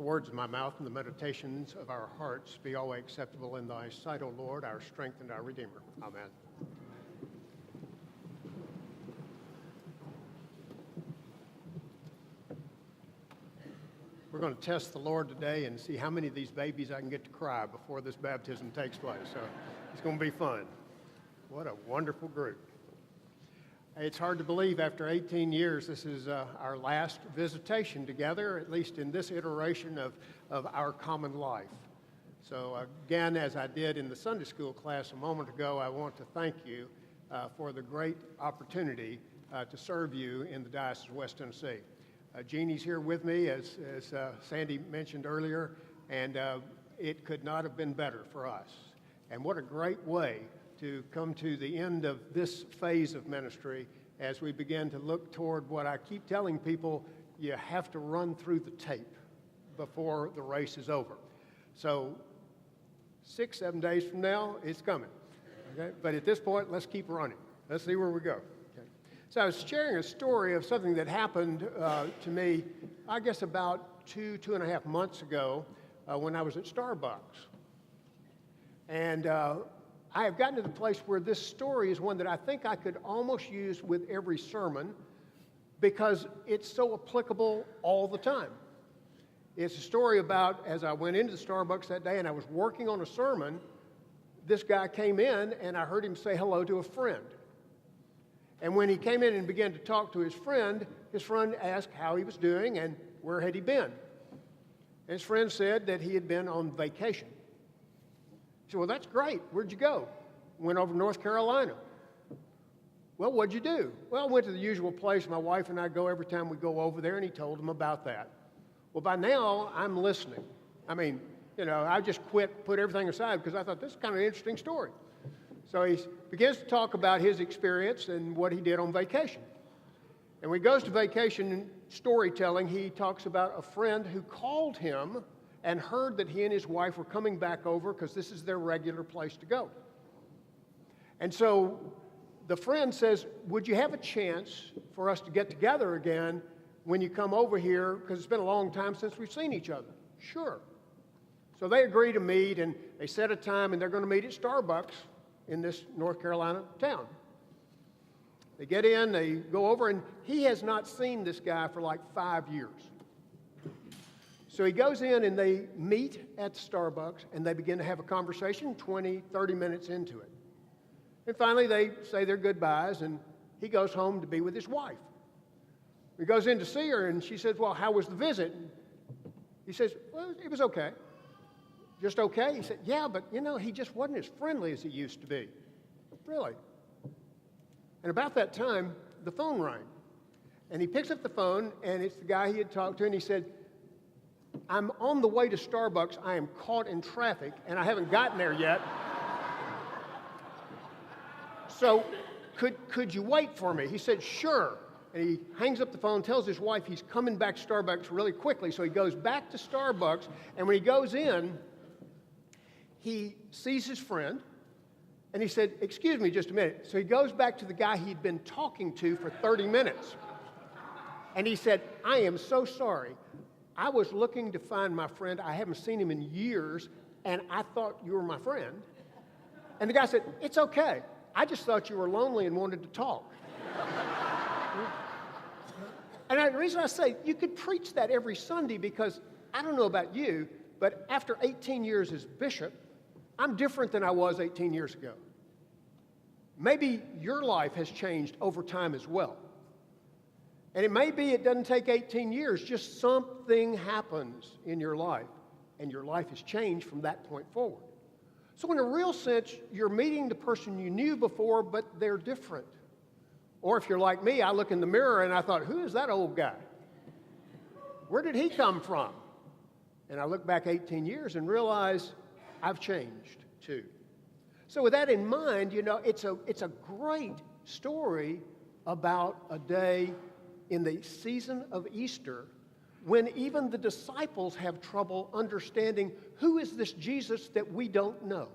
the words of my mouth and the meditations of our hearts be always acceptable in thy sight, O Lord, our strength and our Redeemer. Amen. We're going to test the Lord today and see how many of these babies I can get to cry before this baptism takes place. So it's going to be fun. What a wonderful group. It's hard to believe after 18 years this is our last visitation together, at least in this iteration of our common life. So again, as I did in the Sunday school class a moment ago, I want to thank you for the great opportunity to serve you in the Diocese of West Tennessee. Jeannie's here with me, as Sandy mentioned earlier, and it could not have been better for us. And what a great way to come to the end of this phase of ministry as we begin to look toward what I keep telling people, you have to run through the tape before the race is over. So 6-7 days from now, it's coming. Okay? But at this point, let's keep running. Let's see where we go. Okay? So I was sharing a story of something that happened to me, I guess about 2.5 months ago when I was at Starbucks. And I have gotten to the place where this story is one that I think I could almost use with every sermon because it's so applicable all the time. It's a story about, as I went into the Starbucks that day and I was working on a sermon, this guy came in and I heard him say hello to a friend. And when he came in and began to talk to his friend asked how he was doing and where had he been. And his friend said that he had been on vacation. He said, well, that's great. Where'd you go? Went over to North Carolina. Well, what'd you do? Well, I went to the usual place my wife and I go every time we go over there, and he told him about that. Well, by now, I'm listening. I mean, I just put everything aside because I thought this is kind of an interesting story. So he begins to talk about his experience and what he did on vacation. And when he goes to vacation storytelling, he talks about a friend who called him and heard that he and his wife were coming back over because this is their regular place to go. And so the friend says, would you have a chance for us to get together again when you come over here, because it's been a long time since we've seen each other? Sure. So they agree to meet, and they set a time, and they're going to meet at Starbucks in this North Carolina town. They get in, they go over, and he has not seen this guy for like 5 years. So he goes in and they meet at Starbucks and they begin to have a conversation 20, 30 minutes into it. And finally they say their goodbyes and he goes home to be with his wife. He goes in to see her and she says, well, how was the visit? And he says, well, it was okay. Just okay? He said, yeah, but he just wasn't as friendly as he used to be. Really? And about that time, the phone rang. And he picks up the phone and it's the guy he had talked to and he said, I'm on the way to Starbucks. I am caught in traffic, and I haven't gotten there yet. So could you wait for me? He said, sure. And he hangs up the phone, tells his wife he's coming back to Starbucks really quickly. So he goes back to Starbucks, and when he goes in, he sees his friend, and he said, excuse me just a minute. So he goes back to the guy he'd been talking to for 30 minutes. And he said, I am so sorry. I was looking to find my friend. I haven't seen him in years, and I thought you were my friend. And the guy said, it's okay. I just thought you were lonely and wanted to talk. And the reason I say you could preach that every Sunday because I don't know about you, but after 18 years as bishop, I'm different than I was 18 years ago. Maybe your life has changed over time as well. And it may be it doesn't take 18 years, just something happens in your life, and your life has changed from that point forward. So in a real sense, you're meeting the person you knew before, but they're different. Or if you're like me, I look in the mirror and I thought, who is that old guy? Where did he come from? And I look back 18 years and realize I've changed too. So with that in mind, it's a great story about a day in the season of Easter when even the disciples have trouble understanding who is this Jesus that we don't know.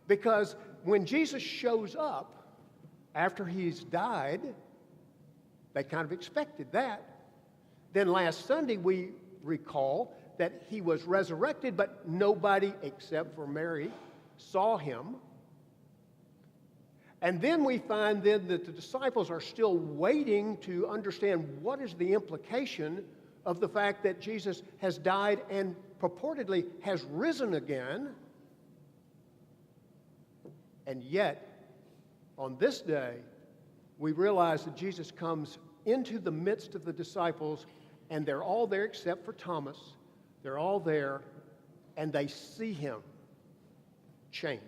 Because when Jesus shows up after he's died, they kind of expected that. Then last Sunday we recall that he was resurrected, but nobody except for Mary saw him. And then we find then that the disciples are still waiting to understand what is the implication of the fact that Jesus has died and purportedly has risen again. And yet, on this day, we realize that Jesus comes into the midst of the disciples, and they're all there except for Thomas. They're all there, and they see him changed.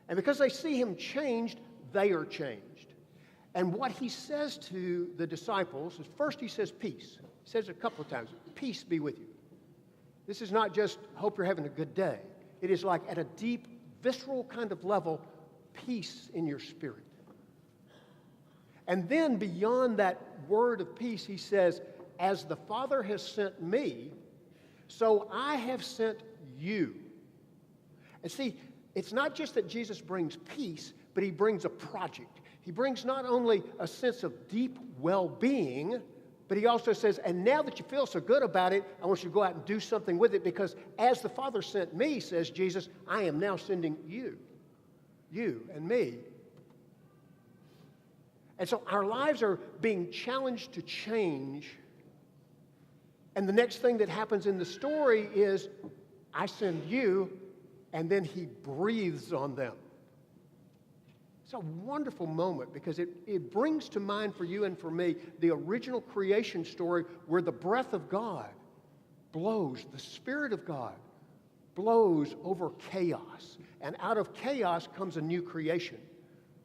And because they see him changed, they are changed. And what he says to the disciples is, first he says peace. He says it a couple of times, peace be with you. This is not just hope you're having a good day. It is like at a deep, visceral kind of level, peace in your spirit. And then beyond that word of peace, he says, as the Father has sent me, so I have sent you. And see, it's not just that Jesus brings peace, but he brings a project. He brings not only a sense of deep well-being, but he also says, and now that you feel so good about it, I want you to go out and do something with it, because as the Father sent me, says Jesus, I am now sending you and me. And so our lives are being challenged to change. And the next thing that happens in the story is, I send you, and then he breathes on them. It's a wonderful moment because it brings to mind for you and for me the original creation story where the breath of God blows, the Spirit of God blows over chaos. And out of chaos comes a new creation,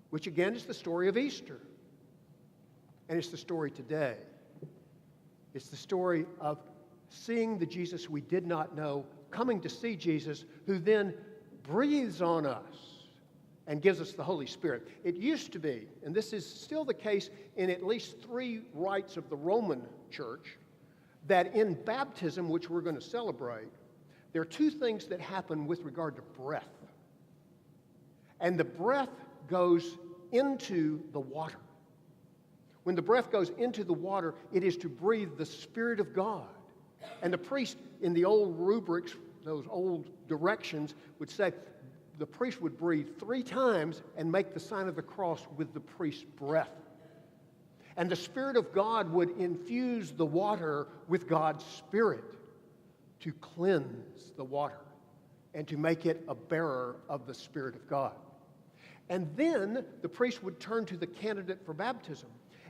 which again is the story of Easter. And it's the story today. It's the story of seeing the Jesus we did not know, coming to see Jesus, who then breathes on us and gives us the Holy Spirit. It used to be, and this is still the case in at least 3 rites of the Roman Church, that in baptism, which we're going to celebrate, there are 2 things that happen with regard to breath. And the breath goes into the water. When the breath goes into the water, it is to breathe the Spirit of God. And the priest in the old rubrics, those old directions, would say the priest would breathe 3 times and make the sign of the cross with the priest's breath. And the Spirit of God would infuse the water with God's Spirit to cleanse the water and to make it a bearer of the Spirit of God. And then the priest would turn to the candidate for baptism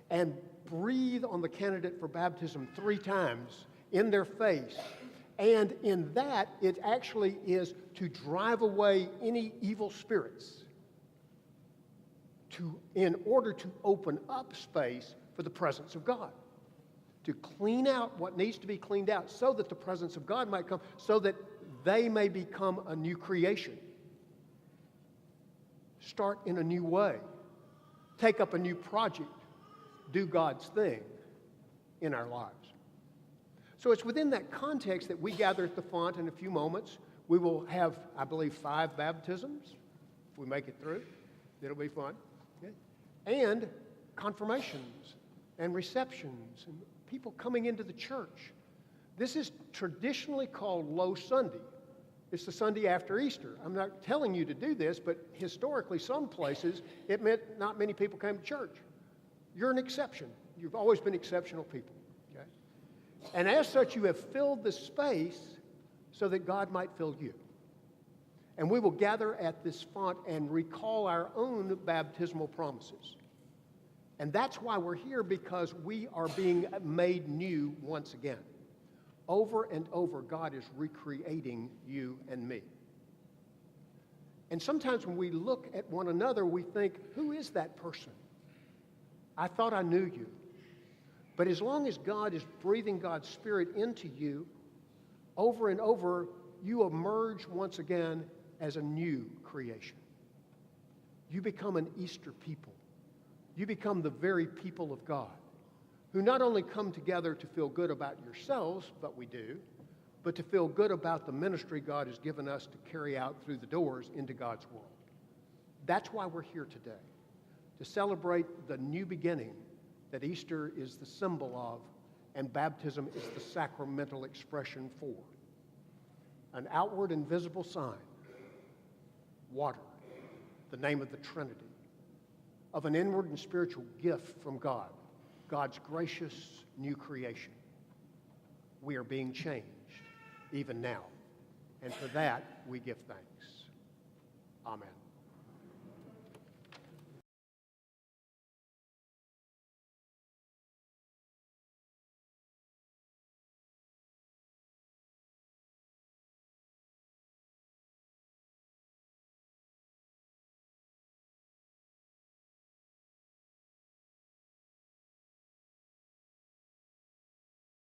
and breathe on the candidate for baptism 3 times in their face. And in that, it actually is to drive away any evil spirits in order to open up space for the presence of God, to clean out what needs to be cleaned out so that the presence of God might come, so that they may become a new creation. Start in a new way. Take up a new project. Do God's thing in our lives. So it's within that context that we gather at the font in a few moments. We will have, I believe, 5 baptisms. If we make it through, it'll be fun. Okay? And confirmations and receptions and people coming into the church. This is traditionally called Low Sunday. It's the Sunday after Easter. I'm not telling you to do this, but historically, some places, it meant not many people came to church. You're an exception. You've always been exceptional people. Okay? And as such, you have filled the space so that God might fill you. And we will gather at this font and recall our own baptismal promises. And that's why we're here, because we are being made new once again. Over and over, God is recreating you and me. And sometimes when we look at one another, we think, who is that person? I thought I knew you. But as long as God is breathing God's Spirit into you, over and over, you emerge once again as a new creation. You become an Easter people. You become the very people of God, who not only come together to feel good about yourselves, but we do, but to feel good about the ministry God has given us to carry out through the doors into God's world. That's why we're here today, to celebrate the new beginning that Easter is the symbol of, and baptism is the sacramental expression for. An outward and visible sign, water, the name of the Trinity, of an inward and spiritual gift from God, God's gracious new creation. We are being changed, even now, and for that we give thanks. Amen.